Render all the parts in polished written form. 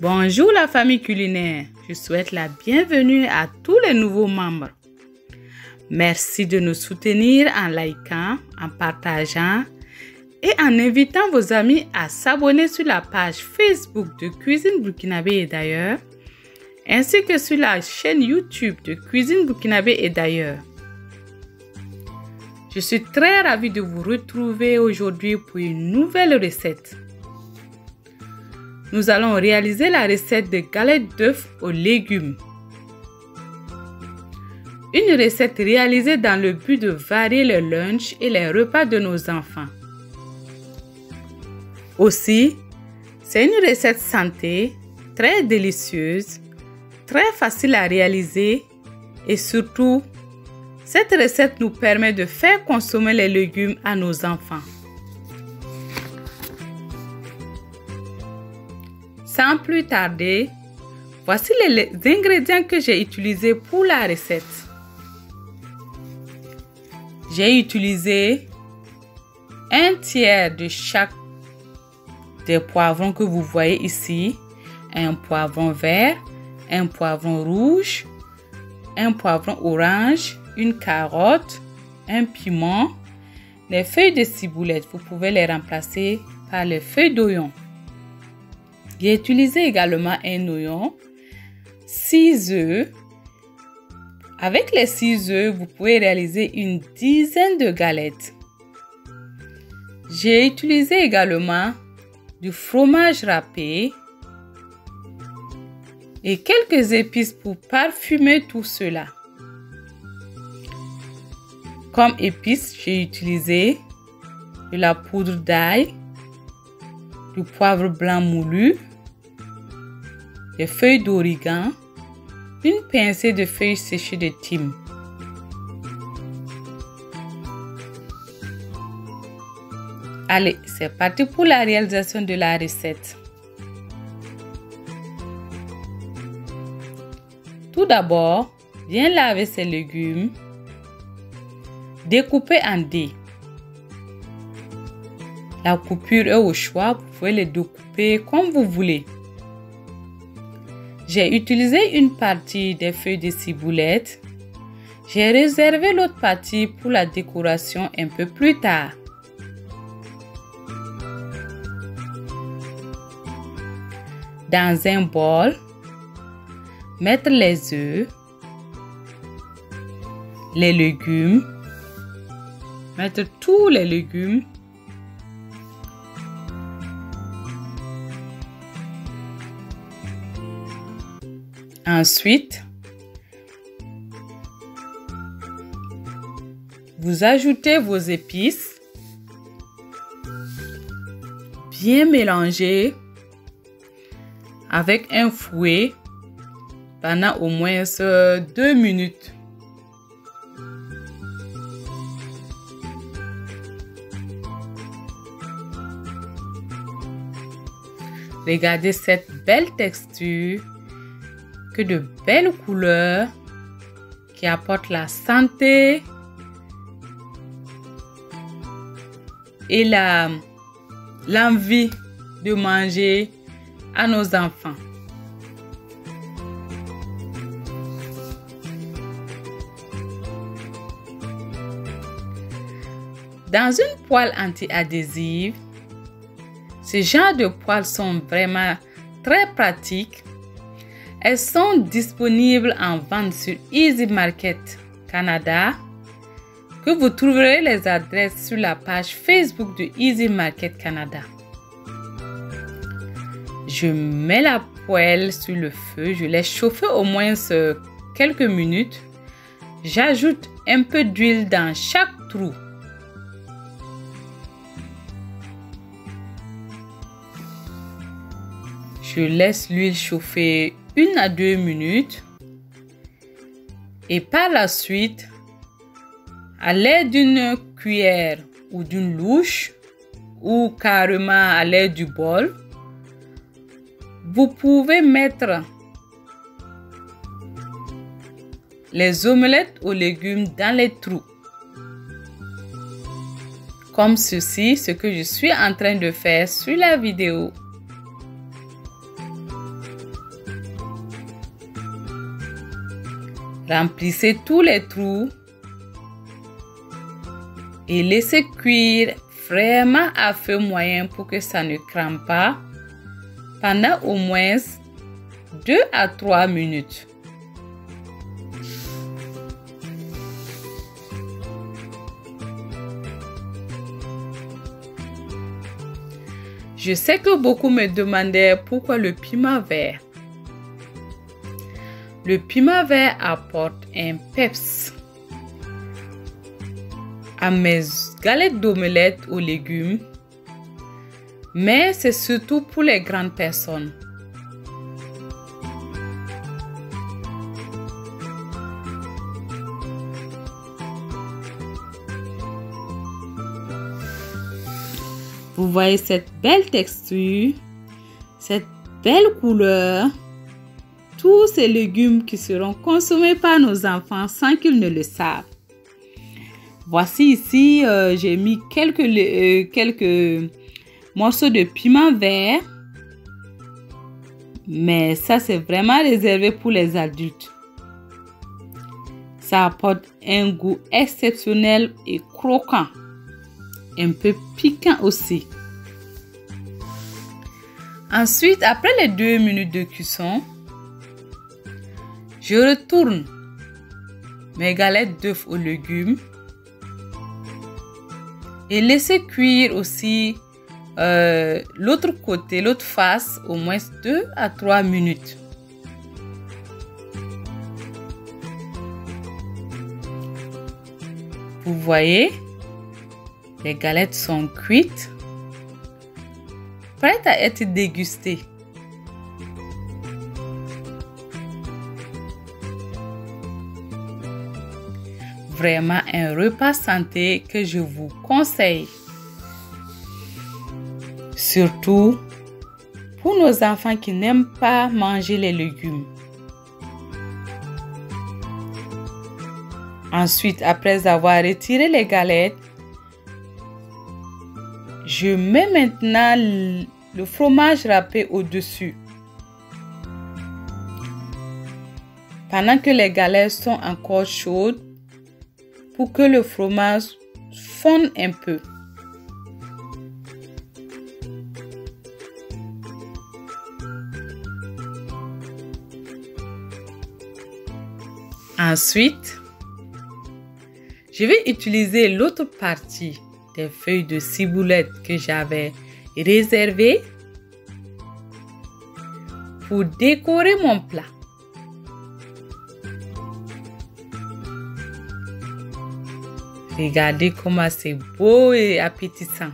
Bonjour la famille culinaire, je souhaite la bienvenue à tous les nouveaux membres. Merci de nous soutenir en likant, en partageant et en invitant vos amis à s'abonner sur la page Facebook de Cuisine Burkinabé et d'ailleurs, ainsi que sur la chaîne YouTube de Cuisine Burkinabé et d'ailleurs. Je suis très ravie de vous retrouver aujourd'hui pour une nouvelle recette. Nous allons réaliser la recette de galettes d'œufs aux légumes. Une recette réalisée dans le but de varier le lunch et les repas de nos enfants. Aussi, c'est une recette santé, très délicieuse, très facile à réaliser et surtout, cette recette nous permet de faire consommer les légumes à nos enfants. Sans plus tarder, voici les ingrédients que j'ai utilisés pour la recette. J'ai utilisé un tiers de chaque des poivrons que vous voyez ici, un poivron vert, un poivron rouge, un poivron orange, une carotte, un piment, les feuilles de ciboulette, vous pouvez les remplacer par les feuilles d'oignon. J'ai utilisé également un oignon, 6 œufs. Avec les 6 œufs, vous pouvez réaliser une dizaine de galettes. J'ai utilisé également du fromage râpé et quelques épices pour parfumer tout cela. Comme épices, j'ai utilisé de la poudre d'ail, du poivre blanc moulu, des feuilles d'origan, une pincée de feuilles séchées de thym. Allez, c'est parti pour la réalisation de la recette. Tout d'abord, bien laver ces légumes, découper en dés. La coupure est au choix, vous pouvez les découper comme vous voulez. J'ai utilisé une partie des feuilles de ciboulette. J'ai réservé l'autre partie pour la décoration un peu plus tard. Dans un bol, mettre les œufs, les légumes, mettre tous les légumes, ensuite, vous ajoutez vos épices, bien mélanger avec un fouet pendant au moins 2 minutes. Regardez cette belle texture, que de belles couleurs qui apportent la santé et l'envie de manger à nos enfants. Dans une poêle anti-adhésive, ce genre de poêles sont vraiment très pratiques. Elles sont disponibles en vente sur Easy Market Canada, que vous trouverez les adresses sur la page Facebook de Easy Market Canada. Je mets la poêle sur le feu, je laisse chauffer au moins quelques minutes. J'ajoute un peu d'huile dans chaque trou. Je laisse l'huile chauffer 1 à 2 minutes et par la suite, à l'aide d'une cuillère ou d'une louche ou carrément à l'aide du bol, vous pouvez mettre les omelettes aux légumes dans les trous. Comme ceci, ce que je suis en train de faire sur la vidéo. Remplissez tous les trous et laissez cuire vraiment à feu moyen pour que ça ne crame pas pendant au moins 2 à 3 minutes. Je sais que beaucoup me demandaient pourquoi le piment vert. Le piment vert apporte un peps à mes galettes d'omelette aux légumes, mais c'est surtout pour les grandes personnes. Vous voyez cette belle texture, cette belle couleur, tous ces légumes qui seront consommés par nos enfants sans qu'ils ne le savent. Voici ici, j'ai mis quelques morceaux de piment vert, mais ça c'est vraiment réservé pour les adultes. Ça apporte un goût exceptionnel et croquant, un peu piquant aussi. Ensuite, après les 2 minutes de cuisson, je retourne mes galettes d'œufs aux légumes et laissez cuire aussi l'autre côté, l'autre face, au moins 2 à 3 minutes. Vous voyez, les galettes sont cuites, prêtes à être dégustées. Vraiment un repas santé que je vous conseille. Surtout pour nos enfants qui n'aiment pas manger les légumes. Ensuite, après avoir retiré les galettes, je mets maintenant le fromage râpé au-dessus. Pendant que les galettes sont encore chaudes, pour que le fromage fonde un peu. Ensuite, je vais utiliser l'autre partie des feuilles de ciboulette que j'avais réservées pour décorer mon plat. Regardez comment c'est beau et appétissant.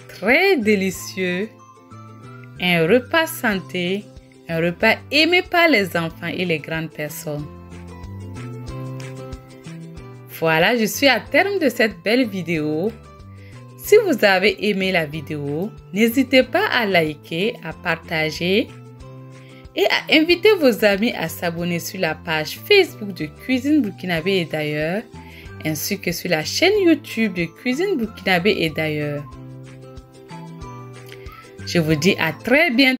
Très délicieux. Un repas santé, un repas aimé par les enfants et les grandes personnes. Voilà, je suis à terme de cette belle vidéo. Si vous avez aimé la vidéo, n'hésitez pas à liker, à partager et à inviter vos amis à s'abonner sur la page Facebook de Cuisine Burkinabé et d'ailleurs, ainsi que sur la chaîne YouTube de Cuisine Burkinabé et d'ailleurs. Je vous dis à très bientôt.